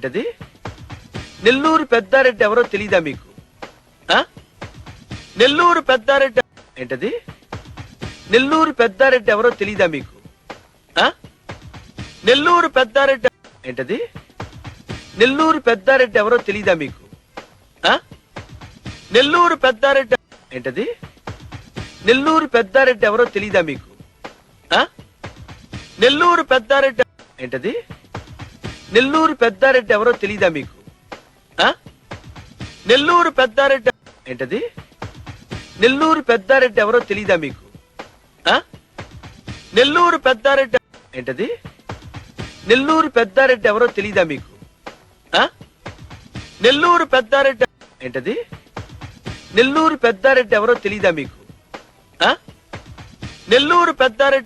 ఏంటది? నెల్లూరు పెద్దారెడ్డి ఎవరో తెలీదా మీకు? ఆ? నెల్లూరు పెద్దారెడ్డి ఏంటది? నెల్లూరు పెద్దారెడ్డి ఎవరో తెలీదా మీకు? ఆ? నెల్లూరు పెద్దారెడ్డి ఏంటది? నెల్లూరు పెద్దారెడ్డి ఎవరో తెలీదా మీకు? ఆ? నెల్లూరు పెద్దారెడ్డి ఏంటది? నెల్లూరు పెద్దారెడ్డి ఎవరో తెలీదా మీకు? ఆ? నెల్లూరు పెద్దారెడ్డి ఏంటది? నెల్లూరు పెద్దారెడ్డి ఎవరో తెలీదా మీకు? ఆ? నెల్లూరు పెద్దారెడ్డి ఏంటది? నెల్లూరు పెద్దారెడ్డి ఎవరో తెలీదా మీకు? ఆ? నెల్లూరు పెద్దారెడ్డి ఏంటది? నెల్లూరు పెద్దారెడ్డి ఎవరో తెలీదా మీకు? ఆ? నెల్లూరు పెద్దారెడ్డి ఏంటది? నెల్లూరు పెద్దారెడ్డి ఎవరో తెలీదా మీకు? ఆ? నెల్లూరు పెద్దారెడ్డి